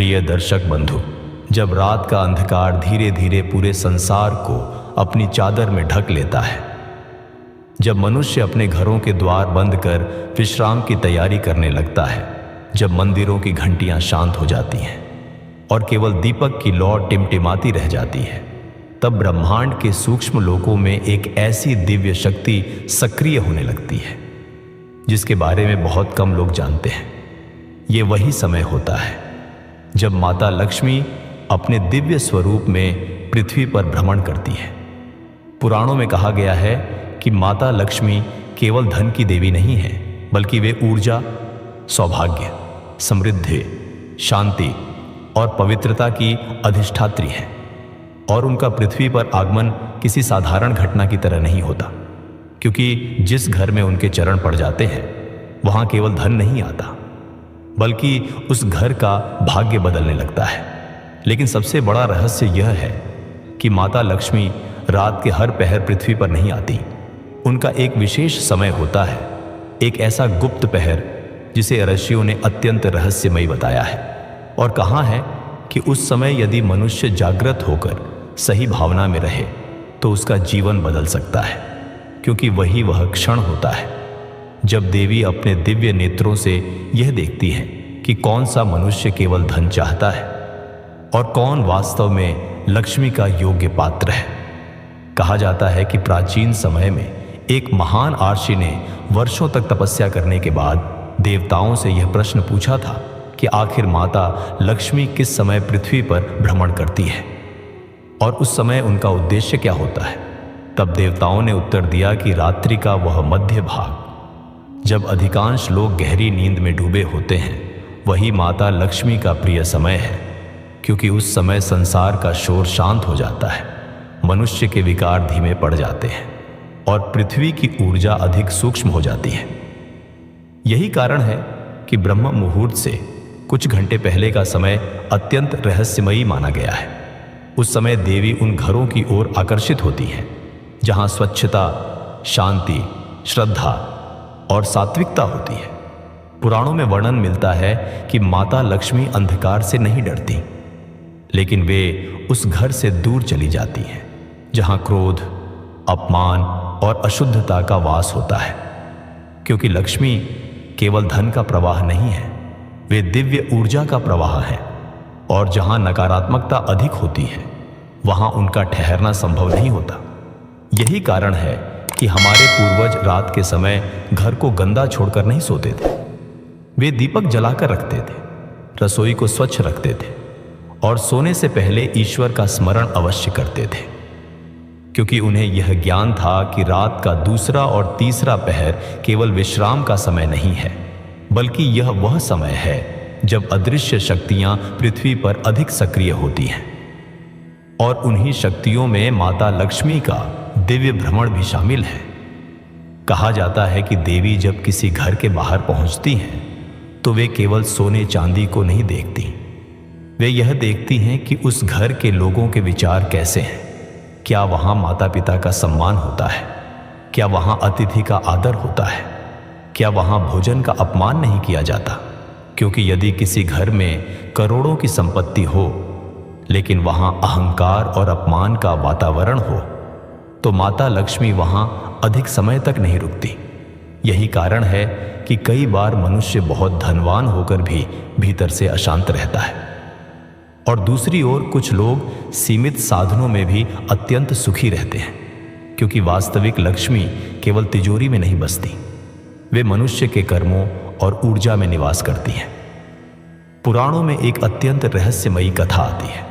प्रिय दर्शक बंधु, जब रात का अंधकार धीरे धीरे पूरे संसार को अपनी चादर में ढक लेता है, जब मनुष्य अपने घरों के द्वार बंद कर विश्राम की तैयारी करने लगता है, जब मंदिरों की घंटियां शांत हो जाती हैं और केवल दीपक की लौ टिमटिमाती रह जाती है, तब ब्रह्मांड के सूक्ष्म लोकों में एक ऐसी दिव्य शक्ति सक्रिय होने लगती है जिसके बारे में बहुत कम लोग जानते हैं। ये वही समय होता है जब माता लक्ष्मी अपने दिव्य स्वरूप में पृथ्वी पर भ्रमण करती है। पुराणों में कहा गया है कि माता लक्ष्मी केवल धन की देवी नहीं है, बल्कि वे ऊर्जा, सौभाग्य, समृद्धि, शांति और पवित्रता की अधिष्ठात्री हैं। और उनका पृथ्वी पर आगमन किसी साधारण घटना की तरह नहीं होता, क्योंकि जिस घर में उनके चरण पड़ जाते हैं वहां केवल धन नहीं आता, बल्कि उस घर का भाग्य बदलने लगता है। लेकिन सबसे बड़ा रहस्य यह है कि माता लक्ष्मी रात के हर पहर पृथ्वी पर नहीं आती। उनका एक विशेष समय होता है, एक ऐसा गुप्त पहर जिसे ऋषियों ने अत्यंत रहस्यमयी बताया है और कहा है कि उस समय यदि मनुष्य जागृत होकर सही भावना में रहे तो उसका जीवन बदल सकता है, क्योंकि वही वह क्षण होता है जब देवी अपने दिव्य नेत्रों से यह देखती है कि कौन सा मनुष्य केवल धन चाहता है और कौन वास्तव में लक्ष्मी का योग्य पात्र है। कहा जाता है कि प्राचीन समय में एक महान आर्षि ने वर्षों तक तपस्या करने के बाद देवताओं से यह प्रश्न पूछा था कि आखिर माता लक्ष्मी किस समय पृथ्वी पर भ्रमण करती है और उस समय उनका उद्देश्य क्या होता है। तब देवताओं ने उत्तर दिया कि रात्रि का वह मध्य भाग, जब अधिकांश लोग गहरी नींद में डूबे होते हैं, वही माता लक्ष्मी का प्रिय समय है, क्योंकि उस समय संसार का शोर शांत हो जाता है, मनुष्य के विकार धीमे पड़ जाते हैं और पृथ्वी की ऊर्जा अधिक सूक्ष्म हो जाती है। यही कारण है कि ब्रह्म मुहूर्त से कुछ घंटे पहले का समय अत्यंत रहस्यमयी माना गया है। उस समय देवी उन घरों की ओर आकर्षित होती हैं जहां स्वच्छता, शांति, श्रद्धा और सात्विकता होती है। पुराणों में वर्णन मिलता है कि माता लक्ष्मी अंधकार से नहीं डरती, लेकिन वे उस घर से दूर चली जाती हैं जहां क्रोध, अपमान और अशुद्धता का वास होता है, क्योंकि लक्ष्मी केवल धन का प्रवाह नहीं है, वे दिव्य ऊर्जा का प्रवाह है और जहां नकारात्मकता अधिक होती है वहां उनका ठहरना संभव नहीं होता। यही कारण है कि हमारे पूर्वज रात के समय घर को गंदा छोड़कर नहीं सोते थे। वे दीपक जलाकर रखते थे, रसोई को स्वच्छ रखते थे और सोने से पहले ईश्वर का स्मरण अवश्य करते थे, क्योंकि उन्हें यह ज्ञान था कि रात का दूसरा और तीसरा पहर केवल विश्राम का समय नहीं है, बल्कि यह वह समय है जब अदृश्य शक्तियां पृथ्वी पर अधिक सक्रिय होती हैं। और उन्हीं शक्तियों में माता लक्ष्मी का दिव्य भ्रमण भी शामिल है। कहा जाता है कि देवी जब किसी घर के बाहर पहुंचती हैं तो वे केवल सोने चांदी को नहीं देखती, वे यह देखती हैं कि उस घर के लोगों के विचार कैसे हैं। क्या वहां माता पिता का सम्मान होता है? क्या वहां अतिथि का आदर होता है? क्या वहां भोजन का अपमान नहीं किया जाता? क्योंकि यदि किसी घर में करोड़ों की संपत्ति हो लेकिन वहां अहंकार और अपमान का वातावरण हो तो माता लक्ष्मी वहां अधिक समय तक नहीं रुकती। यही कारण है कि कई बार मनुष्य बहुत धनवान होकर भी भीतर से अशांत रहता है और दूसरी ओर कुछ लोग सीमित साधनों में भी अत्यंत सुखी रहते हैं, क्योंकि वास्तविक लक्ष्मी केवल तिजोरी में नहीं बसती, वे मनुष्य के कर्मों और ऊर्जा में निवास करती हैं। पुराणों में एक अत्यंत रहस्यमयी कथा आती है।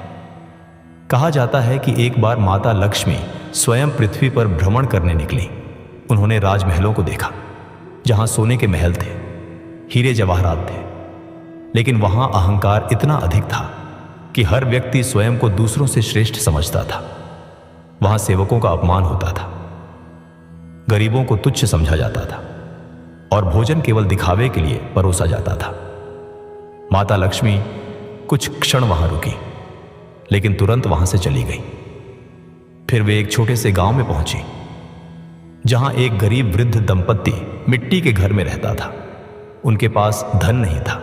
कहा जाता है कि एक बार माता लक्ष्मी स्वयं पृथ्वी पर भ्रमण करने निकली। उन्होंने राजमहलों को देखा जहां सोने के महल थे, हीरे जवाहरात थे, लेकिन वहां अहंकार इतना अधिक था कि हर व्यक्ति स्वयं को दूसरों से श्रेष्ठ समझता था। वहां सेवकों का अपमान होता था, गरीबों को तुच्छ समझा जाता था और भोजन केवल दिखावे के लिए परोसा जाता था। माता लक्ष्मी कुछ क्षण वहां रुकी, लेकिन तुरंत वहां से चली गई। फिर वे एक छोटे से गांव में पहुंची जहां एक गरीब वृद्ध दंपत्ति मिट्टी के घर में रहता था। उनके पास धन नहीं था,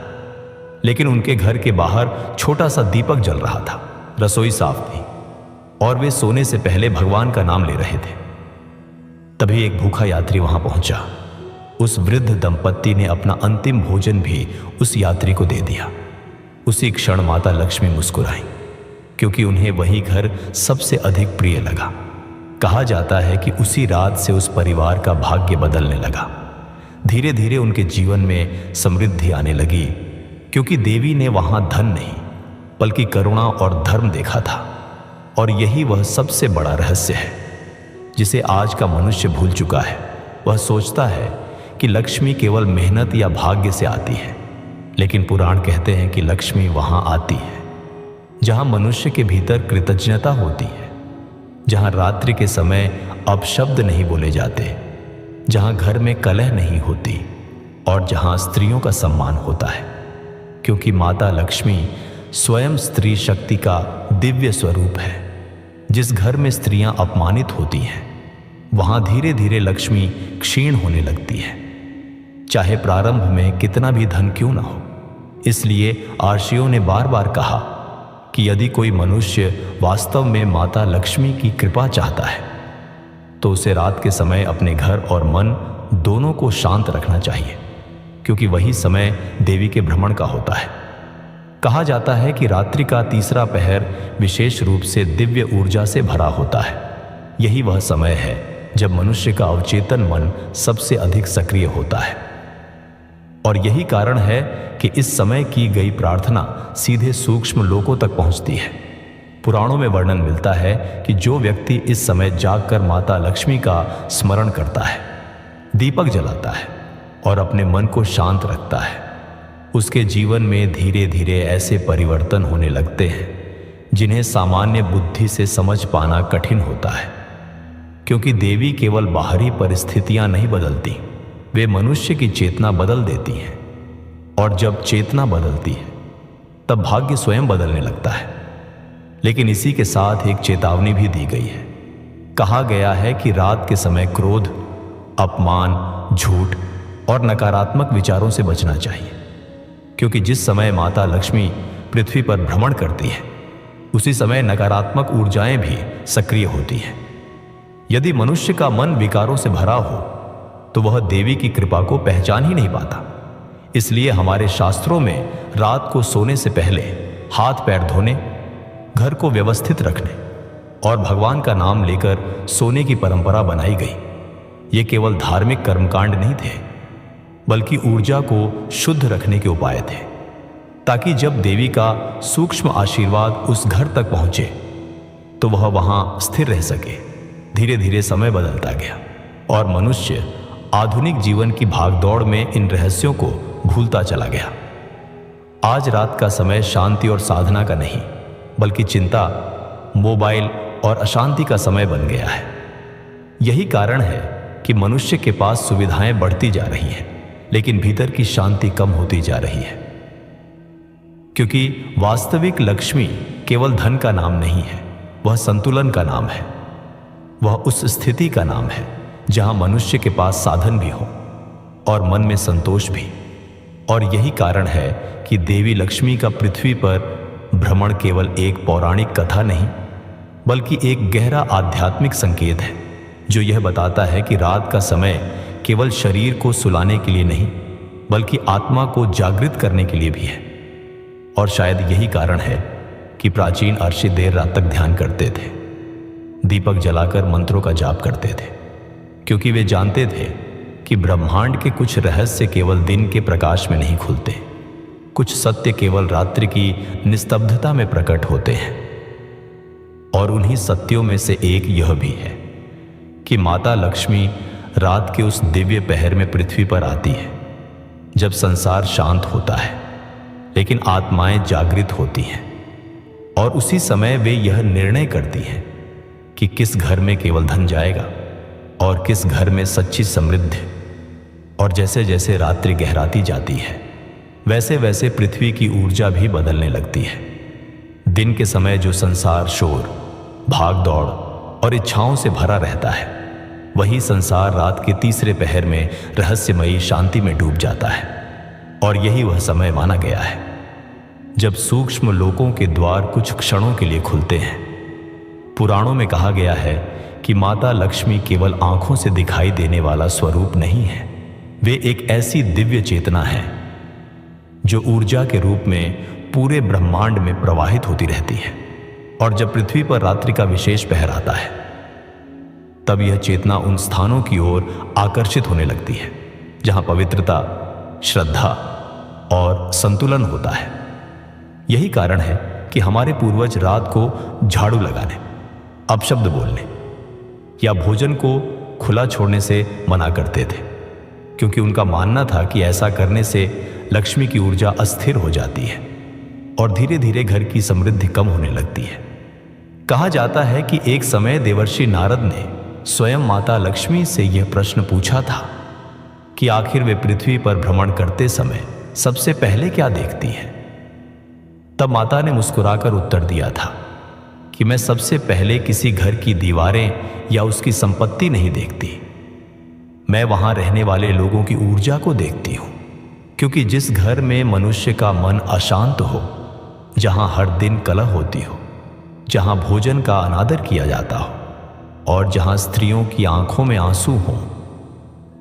लेकिन उनके घर के बाहर छोटा सा दीपक जल रहा था। रसोई साफ थी और वे सोने से पहले भगवान का नाम ले रहे थे। तभी एक भूखा यात्री वहां पहुंचा। उस वृद्ध दंपत्ति ने अपना अंतिम भोजन भी उस यात्री को दे दिया। उसी क्षण माता लक्ष्मी मुस्कुराई, क्योंकि उन्हें वही घर सबसे अधिक प्रिय लगा। कहा जाता है कि उसी रात से उस परिवार का भाग्य बदलने लगा। धीरे धीरे उनके जीवन में समृद्धि आने लगी, क्योंकि देवी ने वहां धन नहीं बल्कि करुणा और धर्म देखा था। और यही वह सबसे बड़ा रहस्य है जिसे आज का मनुष्य भूल चुका है। वह सोचता है कि लक्ष्मी केवल मेहनत या भाग्य से आती है, लेकिन पुराण कहते हैं कि लक्ष्मी वहां आती है जहां मनुष्य के भीतर कृतज्ञता होती है, जहां रात्रि के समय अपशब्द नहीं बोले जाते, जहां घर में कलह नहीं होती और जहां स्त्रियों का सम्मान होता है। क्योंकि माता लक्ष्मी स्वयं स्त्री शक्ति का दिव्य स्वरूप है। जिस घर में स्त्रियां अपमानित होती हैं, वहां धीरे धीरे लक्ष्मी क्षीण होने लगती है, चाहे प्रारंभ में कितना भी धन क्यों ना हो। इसलिए आर्षियों ने बार बार कहा कि यदि कोई मनुष्य वास्तव में माता लक्ष्मी की कृपा चाहता है तो उसे रात के समय अपने घर और मन दोनों को शांत रखना चाहिए, क्योंकि वही समय देवी के भ्रमण का होता है। कहा जाता है कि रात्रि का तीसरा पहर विशेष रूप से दिव्य ऊर्जा से भरा होता है। यही वह समय है जब मनुष्य का अवचेतन मन सबसे अधिक सक्रिय होता है। और यही कारण है कि इस समय की गई प्रार्थना सीधे सूक्ष्म लोकों तक पहुंचती है। पुराणों में वर्णन मिलता है कि जो व्यक्ति इस समय जागकर माता लक्ष्मी का स्मरण करता है, दीपक जलाता है और अपने मन को शांत रखता है, उसके जीवन में धीरे धीरे ऐसे परिवर्तन होने लगते हैं जिन्हें सामान्य बुद्धि से समझ पाना कठिन होता है। क्योंकि देवी केवल बाहरी परिस्थितियां नहीं बदलती, वे मनुष्य की चेतना बदल देती हैं। और जब चेतना बदलती है तब भाग्य स्वयं बदलने लगता है। लेकिन इसी के साथ एक चेतावनी भी दी गई है। कहा गया है कि रात के समय क्रोध, अपमान, झूठ और नकारात्मक विचारों से बचना चाहिए, क्योंकि जिस समय माता लक्ष्मी पृथ्वी पर भ्रमण करती है, उसी समय नकारात्मक ऊर्जाएं भी सक्रिय होती हैं। यदि मनुष्य का मन विकारों से भरा हो तो वह देवी की कृपा को पहचान ही नहीं पाता। इसलिए हमारे शास्त्रों में रात को सोने से पहले हाथ पैर धोने, घर को व्यवस्थित रखने और भगवान का नाम लेकर सोने की परंपरा बनाई गई। ये केवल धार्मिक कर्मकांड नहीं थे, बल्कि ऊर्जा को शुद्ध रखने के उपाय थे, ताकि जब देवी का सूक्ष्म आशीर्वाद उस घर तक पहुंचे तो वह वहां स्थिर रह सके। धीरे धीरे समय बदलता गया और मनुष्य आधुनिक जीवन की भागदौड़ में इन रहस्यों को भूलता चला गया। आज रात का समय शांति और साधना का नहीं, बल्कि चिंता, मोबाइल और अशांति का समय बन गया है। यही कारण है कि मनुष्य के पास सुविधाएं बढ़ती जा रही हैं, लेकिन भीतर की शांति कम होती जा रही है। क्योंकि वास्तविक लक्ष्मी केवल धन का नाम नहीं है, वह संतुलन का नाम है। वह उस स्थिति का नाम है जहां मनुष्य के पास साधन भी हो और मन में संतोष भी। और यही कारण है कि देवी लक्ष्मी का पृथ्वी पर भ्रमण केवल एक पौराणिक कथा नहीं, बल्कि एक गहरा आध्यात्मिक संकेत है, जो यह बताता है कि रात का समय केवल शरीर को सुलाने के लिए नहीं, बल्कि आत्मा को जागृत करने के लिए भी है। और शायद यही कारण है कि प्राचीन अर्षि देर रात तक ध्यान करते थे, दीपक जलाकर मंत्रों का जाप करते थे, क्योंकि वे जानते थे कि ब्रह्मांड के कुछ रहस्य केवल दिन के प्रकाश में नहीं खुलते, कुछ सत्य केवल रात्रि की निस्तब्धता में प्रकट होते हैं। और उन्हीं सत्यों में से एक यह भी है कि माता लक्ष्मी रात के उस दिव्य पहर में पृथ्वी पर आती है, जब संसार शांत होता है लेकिन आत्माएं जागृत होती हैं। और उसी समय वे यह निर्णय करती हैं कि किस घर में केवल धन जाएगा और किस घर में सच्ची समृद्धि। और जैसे जैसे रात्रि गहराती जाती है, वैसे वैसे पृथ्वी की ऊर्जा भी बदलने लगती है। दिन के समय जो संसार शोर, भाग दौड़ और इच्छाओं से भरा रहता है, वही संसार रात के तीसरे पहर में रहस्यमयी शांति में डूब जाता है। और यही वह समय माना गया है जब सूक्ष्म लोकों के द्वार कुछ क्षणों के लिए खुलते हैं। पुराणों में कहा गया है कि माता लक्ष्मी केवल आंखों से दिखाई देने वाला स्वरूप नहीं है, वे एक ऐसी दिव्य चेतना है जो ऊर्जा के रूप में पूरे ब्रह्मांड में प्रवाहित होती रहती है। और जब पृथ्वी पर रात्रि का विशेष पहर आता है, तब यह चेतना उन स्थानों की ओर आकर्षित होने लगती है जहां पवित्रता, श्रद्धा और संतुलन होता है। यही कारण है कि हमारे पूर्वज रात को झाड़ू लगाने, अपशब्द बोलने या भोजन को खुला छोड़ने से मना करते थे, क्योंकि उनका मानना था कि ऐसा करने से लक्ष्मी की ऊर्जा अस्थिर हो जाती है और धीरे धीरे घर की समृद्धि कम होने लगती है। कहा जाता है कि एक समय देवर्षि नारद ने स्वयं माता लक्ष्मी से यह प्रश्न पूछा था कि आखिर वे पृथ्वी पर भ्रमण करते समय सबसे पहले क्या देखती हैं। तब माता ने मुस्कुराकर उत्तर दिया था कि मैं सबसे पहले किसी घर की दीवारें या उसकी संपत्ति नहीं देखती, मैं वहां रहने वाले लोगों की ऊर्जा को देखती हूं। क्योंकि जिस घर में मनुष्य का मन अशांत हो, जहां हर दिन कलह होती हो, जहां भोजन का अनादर किया जाता हो और जहां स्त्रियों की आंखों में आंसू हों,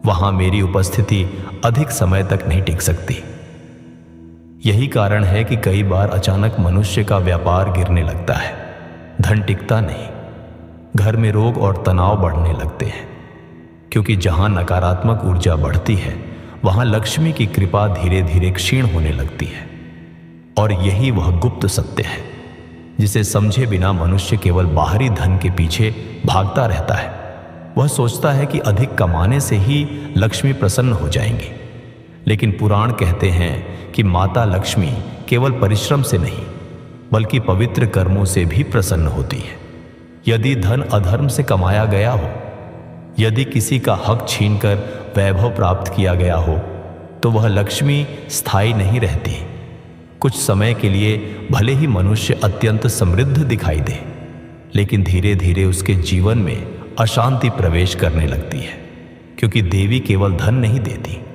वहां मेरी उपस्थिति अधिक समय तक नहीं टिक सकती। यही कारण है कि कई बार अचानक मनुष्य का व्यापार गिरने लगता है, धन टिकता नहीं, घर में रोग और तनाव बढ़ने लगते हैं। क्योंकि जहां नकारात्मक ऊर्जा बढ़ती है, वहां लक्ष्मी की कृपा धीरे धीरे क्षीण होने लगती है। और यही वह गुप्त सत्य है जिसे समझे बिना मनुष्य केवल बाहरी धन के पीछे भागता रहता है। वह सोचता है कि अधिक कमाने से ही लक्ष्मी प्रसन्न हो जाएंगी, लेकिन पुराण कहते हैं कि माता लक्ष्मी केवल परिश्रम से नहीं बल्कि पवित्र कर्मों से भी प्रसन्न होती है। यदि धन अधर्म से कमाया गया हो, यदि किसी का हक छीनकर वैभव प्राप्त किया गया हो, तो वह लक्ष्मी स्थायी नहीं रहती। कुछ समय के लिए भले ही मनुष्य अत्यंत समृद्ध दिखाई दे, लेकिन धीरे धीरे उसके जीवन में अशांति प्रवेश करने लगती है। क्योंकि देवी केवल धन नहीं देती,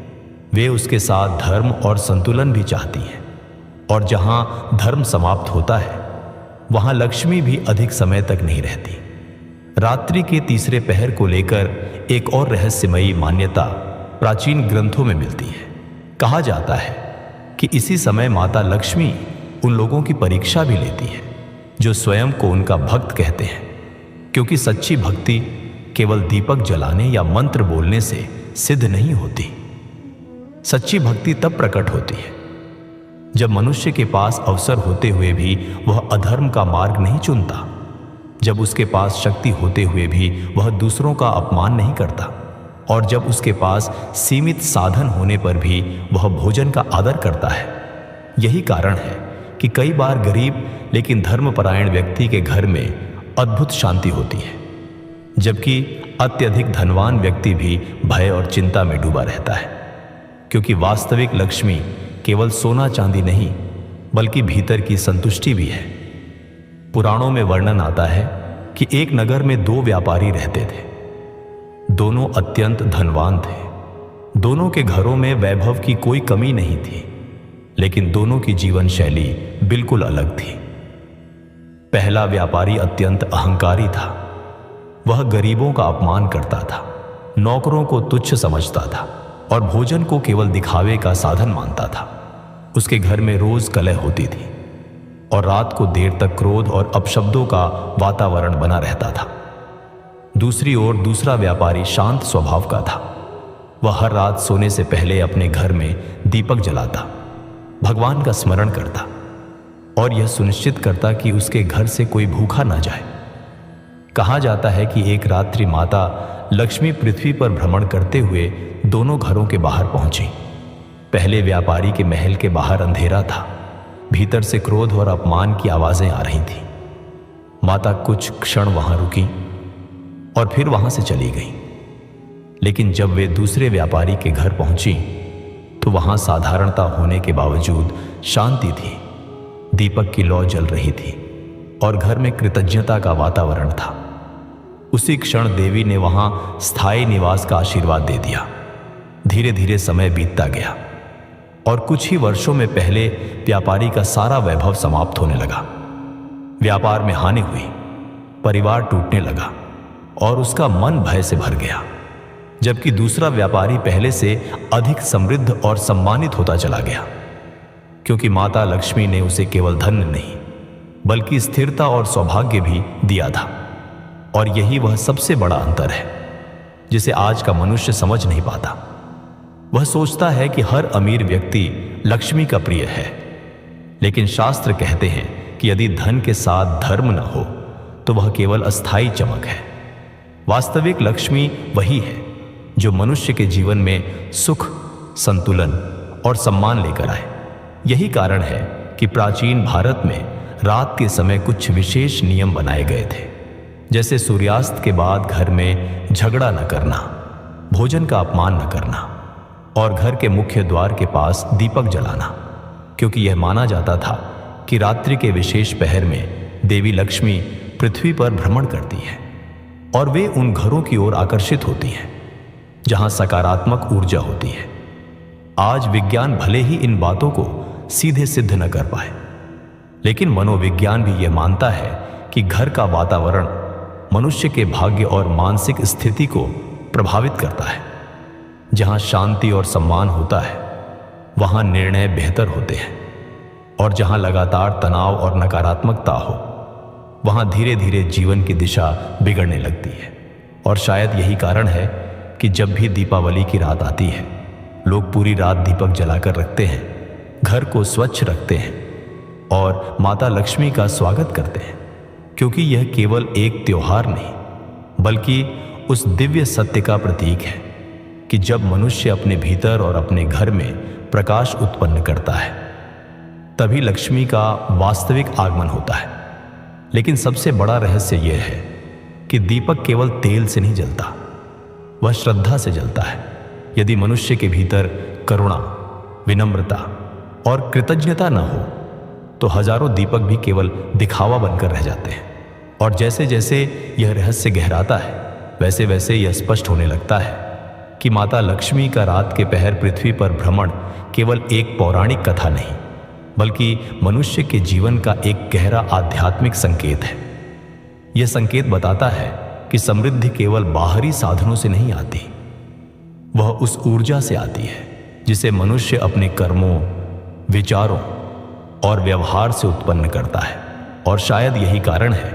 वे उसके साथ धर्म और संतुलन भी चाहती हैं। और जहां धर्म समाप्त होता है, वहां लक्ष्मी भी अधिक समय तक नहीं रहती। रात्रि के तीसरे पहर को लेकर एक और रहस्यमयी मान्यता प्राचीन ग्रंथों में मिलती है। कहा जाता है कि इसी समय माता लक्ष्मी उन लोगों की परीक्षा भी लेती है जो स्वयं को उनका भक्त कहते हैं। क्योंकि सच्ची भक्ति केवल दीपक जलाने या मंत्र बोलने से सिद्ध नहीं होती। सच्ची भक्ति तब प्रकट होती है जब मनुष्य के पास अवसर होते हुए भी वह अधर्म का मार्ग नहीं चुनता, जब उसके पास शक्ति होते हुए भी वह दूसरों का अपमान नहीं करता, और जब उसके पास सीमित साधन होने पर भी वह भोजन का आदर करता है। यही कारण है कि कई बार गरीब लेकिन धर्मपरायण व्यक्ति के घर में अद्भुत शांति होती है, जबकि अत्यधिक धनवान व्यक्ति भी भय और चिंता में डूबा रहता है। क्योंकि वास्तविक लक्ष्मी केवल सोना चांदी नहीं बल्कि भीतर की संतुष्टि भी है। पुराणों में वर्णन आता है कि एक नगर में दो व्यापारी रहते थे। दोनों अत्यंत धनवान थे। दोनों के घरों में वैभव की कोई कमी नहीं थी, लेकिन दोनों की जीवन शैली बिल्कुल अलग थी। पहला व्यापारी अत्यंत अहंकारी था। वह गरीबों का अपमान करता था, नौकरों को तुच्छ समझता था और भोजन को केवल दिखावे का साधन मानता था। उसके घर में रोज कलह होती थी और रात को देर तक क्रोध और अपशब्दों का वातावरण बना रहता था। दूसरी ओर दूसरा व्यापारी शांत स्वभाव का था। वह हर रात सोने से पहले अपने घर में दीपक जलाता, भगवान का स्मरण करता और यह सुनिश्चित करता कि उसके घर से कोई भूखा ना जाए। कहा जाता है कि एक रात्रि माता लक्ष्मी पृथ्वी पर भ्रमण करते हुए दोनों घरों के बाहर पहुंची। पहले व्यापारी के महल के बाहर अंधेरा था, भीतर से क्रोध और अपमान की आवाजें आ रही थीं। माता कुछ क्षण वहां रुकी और फिर वहां से चली गई। लेकिन जब वे दूसरे व्यापारी के घर पहुंची तो वहां साधारणता होने के बावजूद शांति थी। दीपक की लौ जल रही थी और घर में कृतज्ञता का वातावरण था। उसी क्षण देवी ने वहां स्थायी निवास का आशीर्वाद दे दिया। धीरे धीरे समय बीतता गया। और कुछ ही वर्षों में पहले व्यापारी का सारा वैभव समाप्त होने लगा। व्यापार में हानि हुई, परिवार टूटने लगा और उसका मन भय से भर गया। जबकि दूसरा व्यापारी पहले से अधिक समृद्ध और सम्मानित होता चला गया, क्योंकि माता लक्ष्मी ने उसे केवल धन नहीं बल्कि स्थिरता और सौभाग्य भी दिया था। और यही वह सबसे बड़ा अंतर है जिसे आज का मनुष्य समझ नहीं पाता। वह सोचता है कि हर अमीर व्यक्ति लक्ष्मी का प्रिय है, लेकिन शास्त्र कहते हैं कि यदि धन के साथ धर्म न हो तो वह केवल अस्थायी चमक है। वास्तविक लक्ष्मी वही है जो मनुष्य के जीवन में सुख, संतुलन और सम्मान लेकर आए। यही कारण है कि प्राचीन भारत में रात के समय कुछ विशेष नियम बनाए गए थे, जैसे सूर्यास्त के बाद घर में झगड़ा न करना, भोजन का अपमान न करना और घर के मुख्य द्वार के पास दीपक जलाना, क्योंकि यह माना जाता था कि रात्रि के विशेष पहर में देवी लक्ष्मी पृथ्वी पर भ्रमण करती है और वे उन घरों की ओर आकर्षित होती हैं जहां सकारात्मक ऊर्जा होती है। आज विज्ञान भले ही इन बातों को सीधे सिद्ध न कर पाए, लेकिन मनोविज्ञान भी यह मानता है कि घर का वातावरण मनुष्य के भाग्य और मानसिक स्थिति को प्रभावित करता है। जहां शांति और सम्मान होता है वहां निर्णय बेहतर होते हैं, और जहां लगातार तनाव और नकारात्मकता हो वहां धीरे धीरे जीवन की दिशा बिगड़ने लगती है। और शायद यही कारण है कि जब भी दीपावली की रात आती है, लोग पूरी रात दीपक जलाकर रखते हैं, घर को स्वच्छ रखते हैं और माता लक्ष्मी का स्वागत करते हैं, क्योंकि यह केवल एक त्योहार नहीं बल्कि उस दिव्य सत्य का प्रतीक है कि जब मनुष्य अपने भीतर और अपने घर में प्रकाश उत्पन्न करता है तभी लक्ष्मी का वास्तविक आगमन होता है। लेकिन सबसे बड़ा रहस्य यह है कि दीपक केवल तेल से नहीं जलता, वह श्रद्धा से जलता है। यदि मनुष्य के भीतर करुणा, विनम्रता और कृतज्ञता न हो तो हजारों दीपक भी केवल दिखावा बनकर रह जाते हैं। और जैसे जैसे यह रहस्य गहराता है वैसे वैसे यह स्पष्ट होने लगता है कि माता लक्ष्मी का रात के पहर पृथ्वी पर भ्रमण केवल एक पौराणिक कथा नहीं बल्कि मनुष्य के जीवन का एक गहरा आध्यात्मिक संकेत है। यह संकेत बताता है कि समृद्धि केवल बाहरी साधनों से नहीं आती, वह उस ऊर्जा से आती है जिसे मनुष्य अपने कर्मों, विचारों और व्यवहार से उत्पन्न करता है। और शायद यही कारण है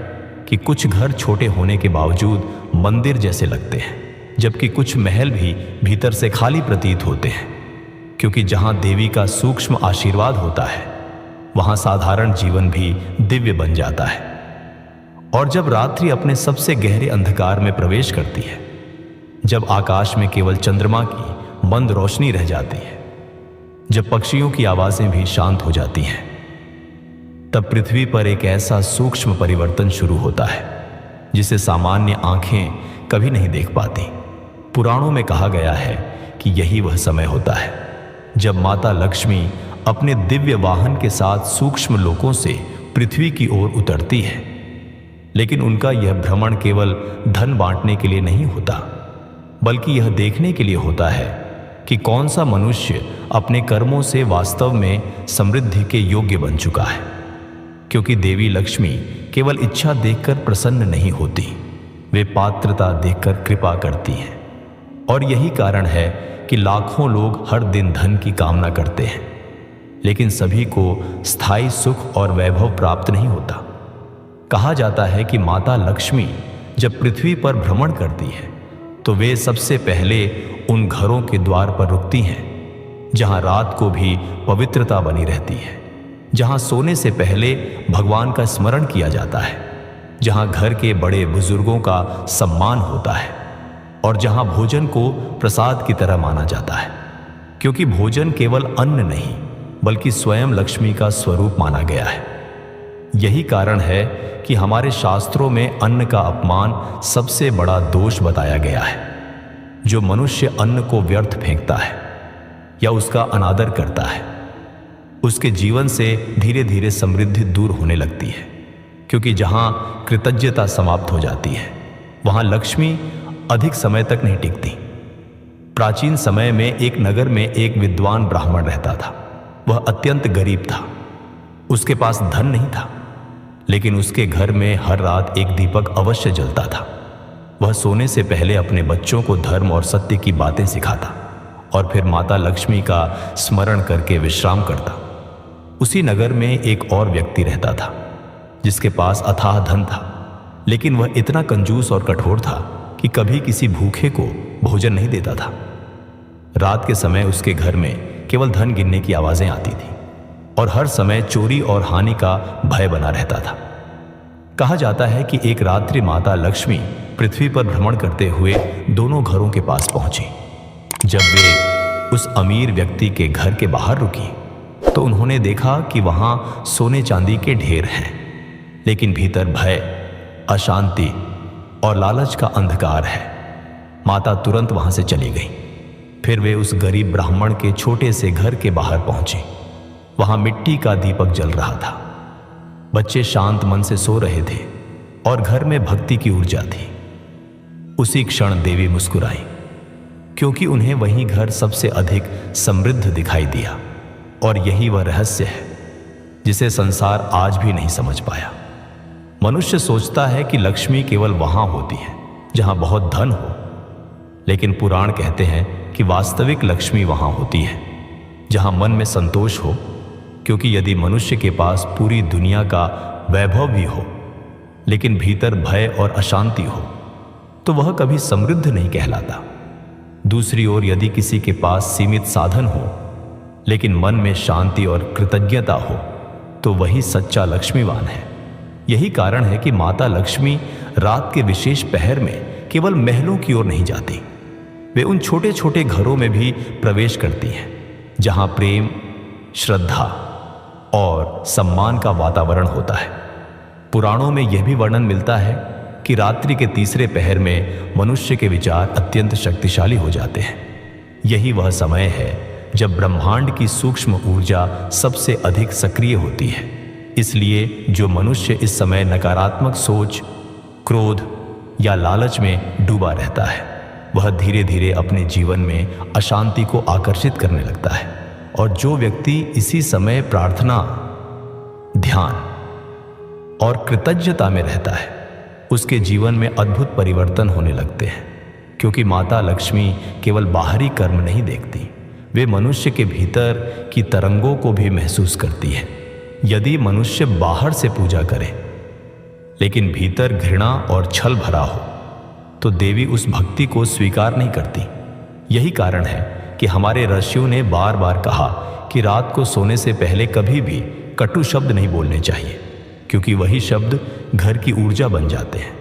कि कुछ घर छोटे होने के बावजूद मंदिर जैसे लगते हैं, जबकि कुछ महल भी भीतर से खाली प्रतीत होते हैं, क्योंकि जहां देवी का सूक्ष्म आशीर्वाद होता है वहां साधारण जीवन भी दिव्य बन जाता है। और जब रात्रि अपने सबसे गहरे अंधकार में प्रवेश करती है, जब आकाश में केवल चंद्रमा की मंद रोशनी रह जाती है, जब पक्षियों की आवाजें भी शांत हो जाती हैं, तब पृथ्वी पर एक ऐसा सूक्ष्म परिवर्तन शुरू होता है जिसे सामान्य आंखें कभी नहीं देख पाती। पुराणों में कहा गया है कि यही वह समय होता है जब माता लक्ष्मी अपने दिव्य वाहन के साथ सूक्ष्म लोकों से पृथ्वी की ओर उतरती है। लेकिन उनका यह भ्रमण केवल धन बांटने के लिए नहीं होता, बल्कि यह देखने के लिए होता है कि कौन सा मनुष्य अपने कर्मों से वास्तव में समृद्धि के योग्य बन चुका है। क्योंकि देवी लक्ष्मी केवल इच्छा देखकर प्रसन्न नहीं होती, वे पात्रता देखकर कृपा करती हैं। और यही कारण है कि लाखों लोग हर दिन धन की कामना करते हैं, लेकिन सभी को स्थायी सुख और वैभव प्राप्त नहीं होता। कहा जाता है कि माता लक्ष्मी जब पृथ्वी पर भ्रमण करती है तो वे सबसे पहले उन घरों के द्वार पर रुकती हैं जहां रात को भी पवित्रता बनी रहती है, जहां सोने से पहले भगवान का स्मरण किया जाता है, जहां घर के बड़े बुजुर्गों का सम्मान होता है और जहां भोजन को प्रसाद की तरह माना जाता है, क्योंकि भोजन केवल अन्न नहीं बल्कि स्वयं लक्ष्मी का स्वरूप माना गया है। यही कारण है कि हमारे शास्त्रों में अन्न का अपमान सबसे बड़ा दोष बताया गया है। जो मनुष्य अन्न को व्यर्थ फेंकता है या उसका अनादर करता है, उसके जीवन से धीरे धीरे समृद्धि दूर होने लगती है, क्योंकि जहां कृतज्ञता समाप्त हो जाती है वहां लक्ष्मी अधिक समय तक नहीं टिकती। प्राचीन समय में एक नगर में एक विद्वान ब्राह्मण रहता था। वह अत्यंत गरीब था। उसके पास धन नहीं था, लेकिन उसके घर में हर रात एक दीपक अवश्य जलता था। वह सोने से पहले अपने बच्चों को धर्म और सत्य की बातें सिखाता और फिर माता लक्ष्मी का स्मरण करके विश्राम करता। उसी नगर में एक और व्यक्ति रहता था जिसके पास अथाह धन था, लेकिन वह इतना कंजूस और कठोर था कि कभी किसी भूखे को भोजन नहीं देता था। रात के समय उसके घर में केवल धन गिनने की आवाजें आती थी और हर समय चोरी और हानि का भय बना रहता था। कहा जाता है कि एक रात्रि माता लक्ष्मी पृथ्वी पर भ्रमण करते हुए दोनों घरों के पास पहुंची। जब वे उस अमीर व्यक्ति के घर के बाहर रुकी तो उन्होंने देखा कि वहां सोने चांदी के ढेर हैं, लेकिन भीतर भय, अशांति और लालच का अंधकार है। माता तुरंत वहां से चली गई। फिर वे उस गरीब ब्राह्मण के छोटे से घर के बाहर पहुंची। वहां मिट्टी का दीपक जल रहा था। बच्चे शांत मन से सो रहे थे और घर में भक्ति की ऊर्जा थी। उसी क्षण देवी मुस्कुराई, क्योंकि उन्हें वही घर सबसे अधिक समृद्ध दिखाई दिया। और यही वह रहस्य है जिसे संसार आज भी नहीं समझ पाया। मनुष्य सोचता है कि लक्ष्मी केवल वहां होती है जहां बहुत धन हो, लेकिन पुराण कहते हैं कि वास्तविक लक्ष्मी वहां होती है जहां मन में संतोष हो, क्योंकि यदि मनुष्य के पास पूरी दुनिया का वैभव भी हो लेकिन भीतर भय और अशांति हो तो वह कभी समृद्ध नहीं कहलाता। दूसरी ओर यदि किसी के पास सीमित साधन हो लेकिन मन में शांति और कृतज्ञता हो तो वही सच्चा लक्ष्मीवान है। यही कारण है कि माता लक्ष्मी रात के विशेष पहर में केवल महलों की ओर नहीं जाती, वे उन छोटे छोटे घरों में भी प्रवेश करती हैं जहां प्रेम, श्रद्धा और सम्मान का वातावरण होता है। पुराणों में यह भी वर्णन मिलता है कि रात्रि के तीसरे पहर में मनुष्य के विचार अत्यंत शक्तिशाली हो जाते हैं। यही वह समय है जब ब्रह्मांड की सूक्ष्म ऊर्जा सबसे अधिक सक्रिय होती है। इसलिए जो मनुष्य इस समय नकारात्मक सोच, क्रोध या लालच में डूबा रहता है, वह धीरे धीरे अपने जीवन में अशांति को आकर्षित करने लगता है। और जो व्यक्ति इसी समय प्रार्थना, ध्यान और कृतज्ञता में रहता है, उसके जीवन में अद्भुत परिवर्तन होने लगते हैं। क्योंकि माता लक्ष्मी केवल बाहरी कर्म नहीं देखती, वे मनुष्य के भीतर की तरंगों को भी महसूस करती है। यदि मनुष्य बाहर से पूजा करे लेकिन भीतर घृणा और छल भरा हो तो देवी उस भक्ति को स्वीकार नहीं करती। यही कारण है कि हमारे ऋषियों ने बार बार कहा कि रात को सोने से पहले कभी भी कटु शब्द नहीं बोलने चाहिए, क्योंकि वही शब्द घर की ऊर्जा बन जाते हैं।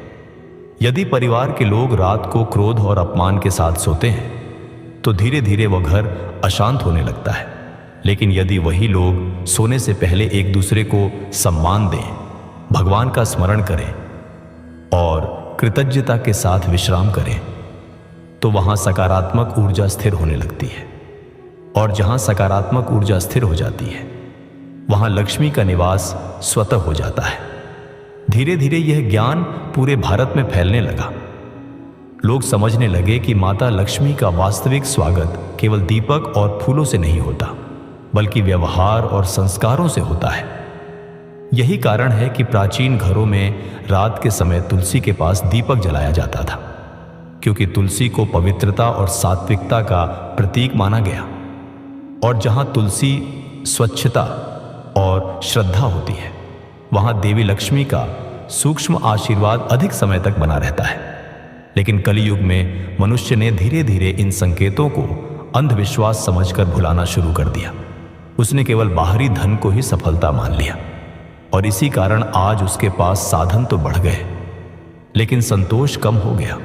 यदि परिवार के लोग रात को क्रोध और अपमान के साथ सोते हैं तो धीरे धीरे वह घर अशांत होने लगता है। लेकिन यदि वही लोग सोने से पहले एक दूसरे को सम्मान दें, भगवान का स्मरण करें और कृतज्ञता के साथ विश्राम करें तो वहां सकारात्मक ऊर्जा स्थिर होने लगती है। और जहां सकारात्मक ऊर्जा स्थिर हो जाती है वहां लक्ष्मी का निवास स्वतः हो जाता है। धीरे धीरे यह ज्ञान पूरे भारत में फैलने लगा। लोग समझने लगे कि माता लक्ष्मी का वास्तविक स्वागत केवल दीपक और फूलों से नहीं होता, बल्कि व्यवहार और संस्कारों से होता है। यही कारण है कि प्राचीन घरों में रात के समय तुलसी के पास दीपक जलाया जाता था, क्योंकि तुलसी को पवित्रता और सात्विकता का प्रतीक माना गया। और जहां तुलसी स्वच्छता और श्रद्धा होती है वहां देवी लक्ष्मी का सूक्ष्म आशीर्वाद अधिक समय तक बना रहता है। लेकिन कलयुग में मनुष्य ने धीरे धीरे इन संकेतों को अंधविश्वास समझकर भुलाना शुरू कर दिया। उसने केवल बाहरी धन को ही सफलता मान लिया और इसी कारण आज उसके पास साधन तो बढ़ गए लेकिन संतोष कम हो गया।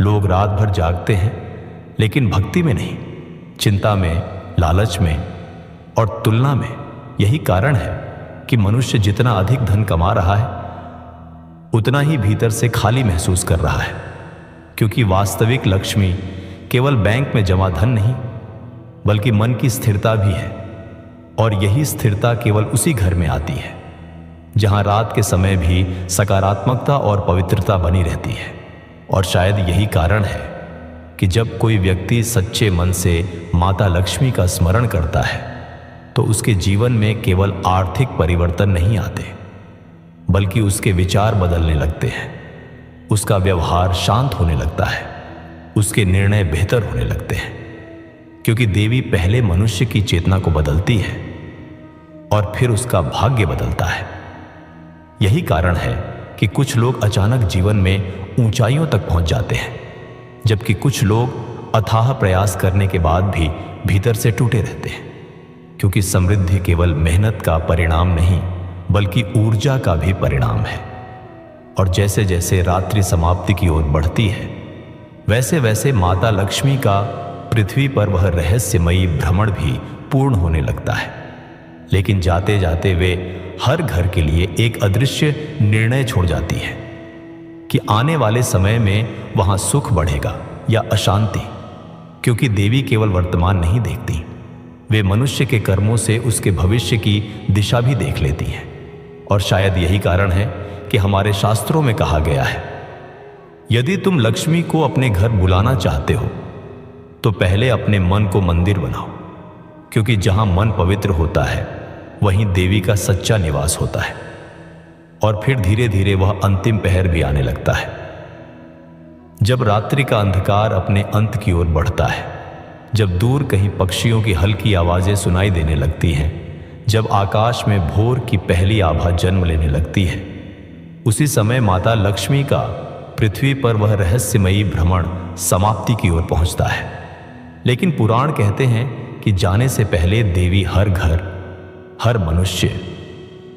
लोग रात भर जागते हैं लेकिन भक्ति में नहीं, चिंता में, लालच में और तुलना में। यही कारण है कि मनुष्य जितना अधिक धन कमा रहा है उतना ही भीतर से खाली महसूस कर रहा है, क्योंकि वास्तविक लक्ष्मी केवल बैंक में जमा धन नहीं बल्कि मन की स्थिरता भी है। और यही स्थिरता केवल उसी घर में आती है जहां रात के समय भी सकारात्मकता और पवित्रता बनी रहती है। और शायद यही कारण है कि जब कोई व्यक्ति सच्चे मन से माता लक्ष्मी का स्मरण करता है तो उसके जीवन में केवल आर्थिक परिवर्तन नहीं आते, बल्कि उसके विचार बदलने लगते हैं, उसका व्यवहार शांत होने लगता है, उसके निर्णय बेहतर होने लगते हैं, क्योंकि देवी पहले मनुष्य की चेतना को बदलती है और फिर उसका भाग्य बदलता है। यही कारण है कि कुछ लोग अचानक जीवन में ऊंचाइयों तक पहुंच जाते हैं, जबकि कुछ लोग अथाह प्रयास करने के बाद भी भीतर से टूटे रहते हैं, क्योंकि समृद्धि केवल मेहनत का परिणाम नहीं बल्कि ऊर्जा का भी परिणाम है। और जैसे जैसे रात्रि समाप्ति की ओर बढ़ती है, वैसे वैसे माता लक्ष्मी का पृथ्वी पर वह रहस्यमयी भ्रमण भी पूर्ण होने लगता है। लेकिन जाते जाते वे हर घर के लिए एक अदृश्य निर्णय छोड़ जाती है कि आने वाले समय में वहां सुख बढ़ेगा या अशांति, क्योंकि देवी केवल वर्तमान नहीं देखती, वे मनुष्य के कर्मों से उसके भविष्य की दिशा भी देख लेती हैं। और शायद यही कारण है कि हमारे शास्त्रों में कहा गया है, यदि तुम लक्ष्मी को अपने घर बुलाना चाहते हो तो पहले अपने मन को मंदिर बनाओ, क्योंकि जहां मन पवित्र होता है वहीं देवी का सच्चा निवास होता है। और फिर धीरे धीरे वह अंतिम पहर भी आने लगता है, जब रात्रि का अंधकार अपने अंत की ओर बढ़ता है, जब दूर कहीं पक्षियों की हल्की आवाजें सुनाई देने लगती हैं, जब आकाश में भोर की पहली आभा जन्म लेने लगती है, उसी समय माता लक्ष्मी का पृथ्वी पर वह रहस्यमयी भ्रमण समाप्ति की ओर पहुंचता है। लेकिन पुराण कहते हैं कि जाने से पहले देवी हर घर, हर मनुष्य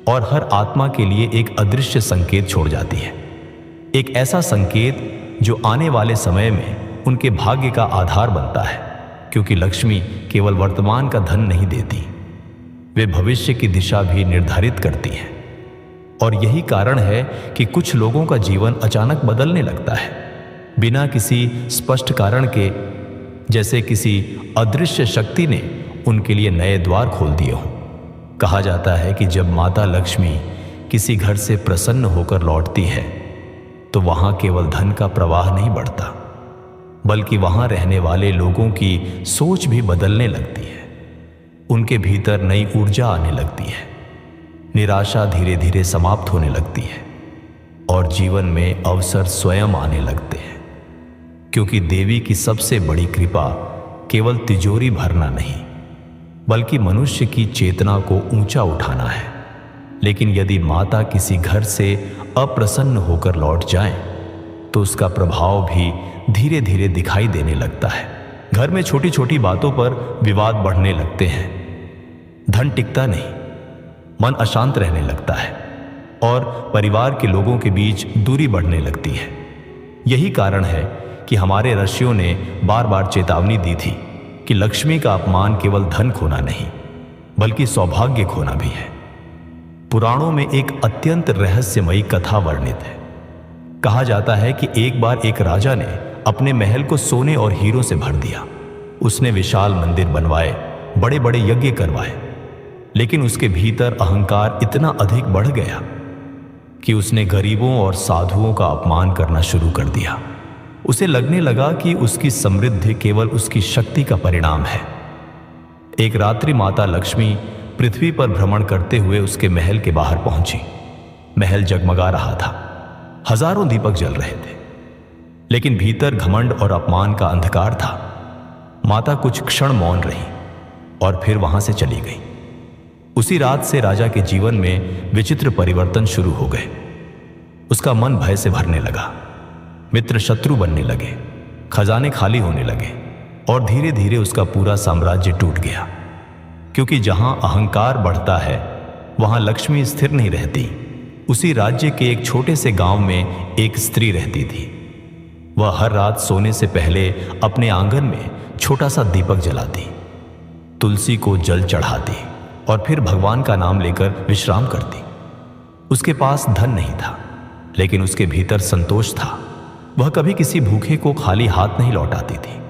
और हर आत्मा के लिए एक अदृश्य संकेत छोड़ जाती है, एक ऐसा संकेत जो आने वाले समय में उनके भाग्य का आधार बनता है, क्योंकि लक्ष्मी केवल वर्तमान का धन नहीं देती, वे भविष्य की दिशा भी निर्धारित करती हैं। और यही कारण है कि कुछ लोगों का जीवन अचानक बदलने लगता है, बिना किसी स्पष्ट कारण के, जैसे किसी अदृश्य शक्ति ने उनके लिए नए द्वार खोल दिए हों। कहा जाता है कि जब माता लक्ष्मी किसी घर से प्रसन्न होकर लौटती है तो वहां केवल धन का प्रवाह नहीं बढ़ता, बल्कि वहां रहने वाले लोगों की सोच भी बदलने लगती है, उनके भीतर नई ऊर्जा आने लगती है, निराशा धीरे धीरे समाप्त होने लगती है और जीवन में अवसर स्वयं आने लगते हैं। क्योंकि देवी की सबसे बड़ी कृपा केवल तिजोरी भरना नहीं, बल्कि मनुष्य की चेतना को ऊंचा उठाना है। लेकिन यदि माता किसी घर से अप्रसन्न होकर लौट जाए तो उसका प्रभाव भी धीरे धीरे दिखाई देने लगता है। घर में छोटी छोटी बातों पर विवाद बढ़ने लगते हैं, धन टिकता नहीं, मन अशांत रहने लगता है और परिवार के लोगों के बीच दूरी बढ़ने लगती है। यही कारण है कि हमारे ऋषियों ने बार बार चेतावनी दी थी कि लक्ष्मी का अपमान केवल धन खोना नहीं बल्कि सौभाग्य खोना भी है। पुराणों में एक अत्यंत रहस्यमयी कथा वर्णित है। कहा जाता है कि एक बार एक राजा ने अपने महल को सोने और हीरों से भर दिया। उसने विशाल मंदिर बनवाए, बड़े बड़े यज्ञ करवाए, लेकिन उसके भीतर अहंकार इतना अधिक बढ़ गया कि उसने गरीबों और साधुओं का अपमान करना शुरू कर दिया। उसे लगने लगा कि उसकी समृद्धि केवल उसकी शक्ति का परिणाम है। एक रात्रि माता लक्ष्मी पृथ्वी पर भ्रमण करते हुए उसके महल के बाहर पहुंची। महल जगमगा रहा था, हजारों दीपक जल रहे थे, लेकिन भीतर घमंड और अपमान का अंधकार था। माता कुछ क्षण मौन रही और फिर वहां से चली गई। उसी रात से राजा के जीवन में विचित्र परिवर्तन शुरू हो गए। उसका मन भय से भरने लगा, मित्र शत्रु बनने लगे, खजाने खाली होने लगे और धीरे धीरे उसका पूरा साम्राज्य टूट गया। क्योंकि जहां अहंकार बढ़ता है वहां लक्ष्मी स्थिर नहीं रहती। उसी राज्य के एक छोटे से गांव में एक स्त्री रहती थी। वह हर रात सोने से पहले अपने आंगन में छोटा सा दीपक जलाती, तुलसी को जल चढ़ाती और फिर भगवान का नाम लेकर विश्राम करती। उसके पास धन नहीं था, लेकिन उसके भीतर संतोष था। वह कभी किसी भूखे को खाली हाथ नहीं लौटाती थी।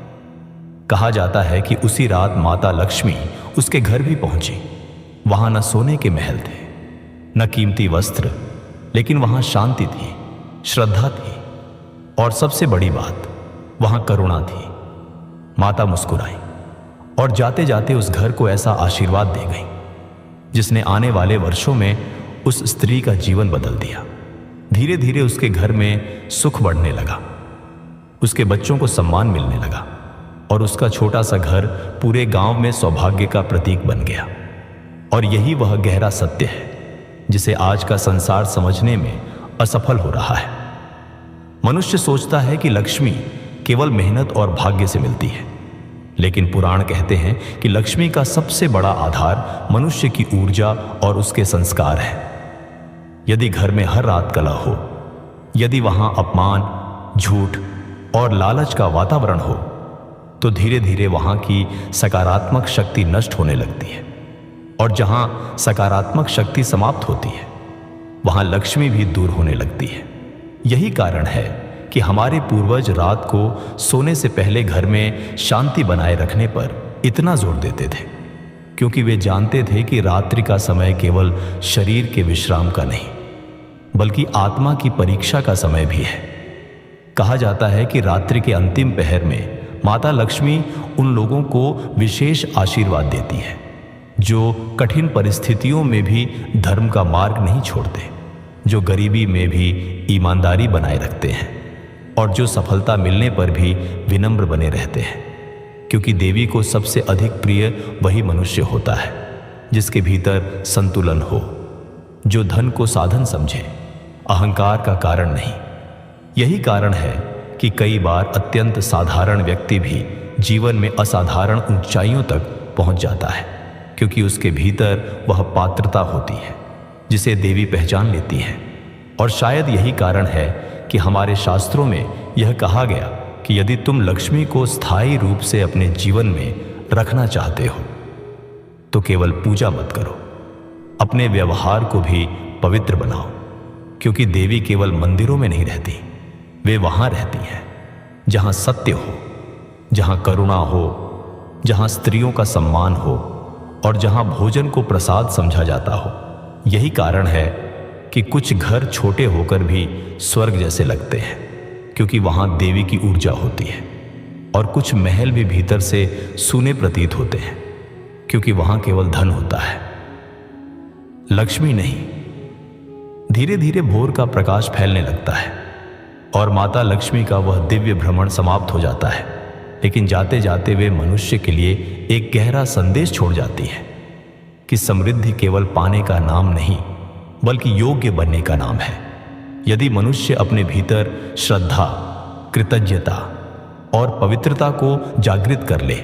कहा जाता है कि उसी रात माता लक्ष्मी उसके घर भी पहुंची। वहां न सोने के महल थे, न कीमती वस्त्र, लेकिन वहां शांति थी, श्रद्धा थी और सबसे बड़ी बात, वहां करुणा थी। माता मुस्कुराई और जाते जाते उस घर को ऐसा आशीर्वाद दे गई जिसने आने वाले वर्षों में उस स्त्री का जीवन बदल दिया। धीरे धीरे उसके घर में सुख बढ़ने लगा, उसके बच्चों को सम्मान मिलने लगा और उसका छोटा सा घर पूरे गांव में सौभाग्य का प्रतीक बन गया। और यही वह गहरा सत्य है जिसे आज का संसार समझने में असफल हो रहा है। मनुष्य सोचता है कि लक्ष्मी केवल मेहनत और भाग्य से मिलती है, लेकिन पुराण कहते हैं कि लक्ष्मी का सबसे बड़ा आधार मनुष्य की ऊर्जा और उसके संस्कार है। यदि घर में हर रात कलह हो, यदि वहां अपमान, झूठ और लालच का वातावरण हो, तो धीरे धीरे वहां की सकारात्मक शक्ति नष्ट होने लगती है। और जहां सकारात्मक शक्ति समाप्त होती है, वहां लक्ष्मी भी दूर होने लगती है। यही कारण है कि हमारे पूर्वज रात को सोने से पहले घर में शांति बनाए रखने पर इतना जोर देते थे, क्योंकि वे जानते थे कि रात्रि का समय केवल शरीर के विश्राम का नहीं, बल्कि आत्मा की परीक्षा का समय भी है। कहा जाता है कि रात्रि के अंतिम पहर में माता लक्ष्मी उन लोगों को विशेष आशीर्वाद देती है जो कठिन परिस्थितियों में भी धर्म का मार्ग नहीं छोड़ते, जो गरीबी में भी ईमानदारी बनाए रखते हैं और जो सफलता मिलने पर भी विनम्र बने रहते हैं। क्योंकि देवी को सबसे अधिक प्रिय वही मनुष्य होता है जिसके भीतर संतुलन हो, जो धन को साधन समझे, अहंकार का कारण नहीं। यही कारण है कि कई बार अत्यंत साधारण व्यक्ति भी जीवन में असाधारण ऊंचाइयों तक पहुंच जाता है, क्योंकि उसके भीतर वह पात्रता होती है जिसे देवी पहचान लेती है। और शायद यही कारण है कि हमारे शास्त्रों में यह कहा गया कि यदि तुम लक्ष्मी को स्थायी रूप से अपने जीवन में रखना चाहते हो तो केवल पूजा मत करो, अपने व्यवहार को भी पवित्र बनाओ। क्योंकि देवी केवल मंदिरों में नहीं रहती, वे वहां रहती हैं जहां सत्य हो, जहां करुणा हो, जहां स्त्रियों का सम्मान हो और जहां भोजन को प्रसाद समझा जाता हो। यही कारण है कि कुछ घर छोटे होकर भी स्वर्ग जैसे लगते हैं, क्योंकि वहां देवी की ऊर्जा होती है। और कुछ महल भी भीतर से सूने प्रतीत होते हैं, क्योंकि वहां केवल धन होता है, लक्ष्मी नहीं। धीरे धीरे भोर का प्रकाश फैलने लगता है और माता लक्ष्मी का वह दिव्य भ्रमण समाप्त हो जाता है, लेकिन जाते जाते वे मनुष्य के लिए एक गहरा संदेश छोड़ जाती है कि समृद्धि केवल पाने का नाम नहीं, बल्कि योग्य बनने का नाम है। यदि मनुष्य अपने भीतर श्रद्धा, कृतज्ञता और पवित्रता को जागृत कर ले,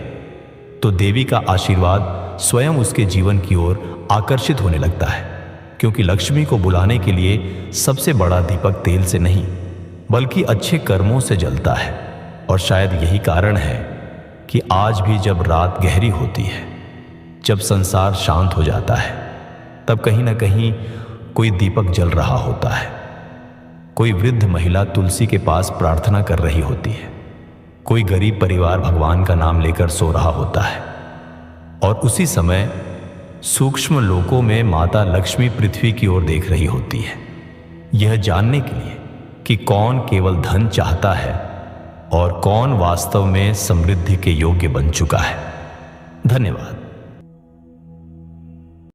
तो देवी का आशीर्वाद स्वयं उसके जीवन की ओर आकर्षित होने लगता है। क्योंकि लक्ष्मी को बुलाने के लिए सबसे बड़ा दीपक तेल से नहीं, बल्कि अच्छे कर्मों से जलता है। और शायद यही कारण है कि आज भी जब रात गहरी होती है, जब संसार शांत हो जाता है, तब कहीं ना कहीं कोई दीपक जल रहा होता है। कोई वृद्ध महिला तुलसी के पास प्रार्थना कर रही होती है, कोई गरीब परिवार भगवान का नाम लेकर सो रहा होता है। और उसी समय सूक्ष्म लोकों में माता लक्ष्मी पृथ्वी की ओर देख रही होती है, यह जानने के लिए कि कौन केवल धन चाहता है और कौन वास्तव में समृद्धि के योग्य बन चुका है। धन्यवाद।